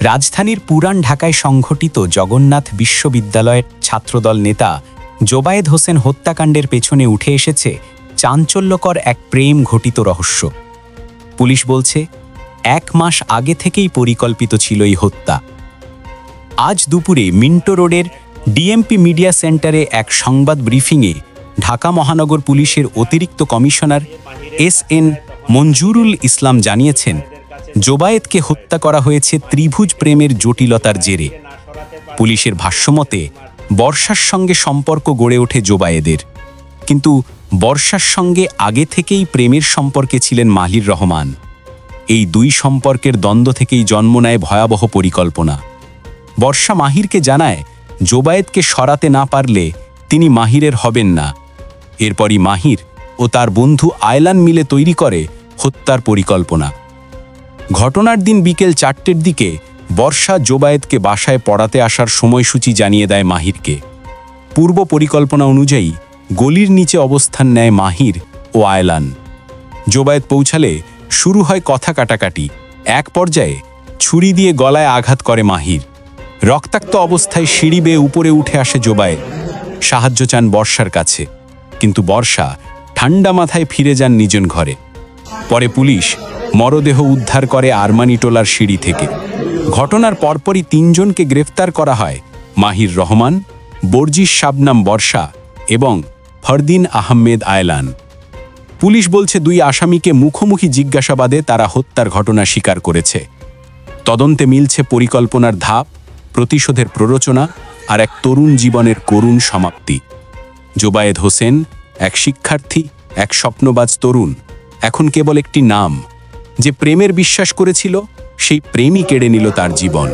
রাজধানীর পুরান ঢাকায় সংঘটিত জগন্নাথ বিশ্ববিদ্যালয়ের ছাত্রদল নেতা জোবায়েদ হোসেন হত্যাকাণ্ডের পেছনে উঠে এসেছে চাঞ্চল্যকর এক প্রেম ঘটিত রহস্য। পুলিশ বলছে 1 মাস আগে থেকেই পরিকল্পিত ছিল এই হত্যা। আজ দুপুরে মিন্টো রোডের ডিএমপি মিডিয়া সেন্টারে এক সংবাদ ব্রিফিংয়ে ঢাকা মহানগর পুলিশের অতিরিক্ত কমিশনার SN মঞ্জুরুল ইসলাম জানিয়েছেন, জোবায়েদকে হত্যা করা হয়েছে ত্রিভুজ প্রেমের জটিলতার জেরে। পুলিশের ভাষ্যমতে বর্ষার সঙ্গে সম্পর্ক গড়ে ওঠে জোবায়েদের, কিন্তু বর্ষার সঙ্গে আগে থেকেই প্রেমের সম্পর্কে ছিলেন মাহির রহমান। এই দুই সম্পর্কের দ্বন্দ্ব থেকেই জন্ম নেয় ভয়াবহ পরিকল্পনা। বর্ষা মাহিরকে জানায় জোবায়েদকে সরাতে না পারলে তিনি মাহিরের হবেন না। এরপরই মাহির ও তার বন্ধু আয়লান মিলে তৈরি করে হত্যার পরিকল্পনা। ঘটনার দিন বিকেল 4টের দিকে বর্ষা জোবায়েদকে বাসায় পড়াতে আসার সময়সূচি জানিয়ে দেয় মাহিরকে। পূর্ব পরিকল্পনা অনুযায়ী গলির নিচে অবস্থান নেয় মাহির ও আয়লান। জোবায়েদ পৌঁছালে শুরু হয় কথা কাটাকাটি। এক পর্যায়ে ছুরি দিয়ে গলায় আঘাত করে মাহির। রক্তাক্ত অবস্থায় সিঁড়ি বেয়ে উপরে উঠে আসে জোবায়েদ। সাহায্য চান বর্ষার কাছে, কিন্তু বর্ষা ঠান্ডা মাথায় ফিরে যান নিজন ঘরে। পরে পুলিশ মরদেহ উদ্ধার করে আরমানিটোলার সিঁড়ি থেকে। ঘটনার পরপরই 3 জনকে গ্রেফতার করা হয়: মাহির রহমান, বর্জিস শাবনাম বর্ষা এবং ফরদিন আহমেদ আয়লান। পুলিশ বলছে 2 আসামিকে মুখোমুখি জিজ্ঞাসাবাদে তারা হত্যার ঘটনা স্বীকার করেছে। তদন্তে মিলছে পরিকল্পনার ধাপ, প্রতিশোধের প্ররোচনা আর এক তরুণ জীবনের করুণ সমাপ্তি। জোবায়েদ হোসেন এক শিক্ষার্থী, এক স্বপ্নবাজ তরুণ, এখন কেবল একটি নাম। যে প্রেমের বিশ্বাস করেছিল, সেই প্রেমই কেড়ে নিল তার জীবন।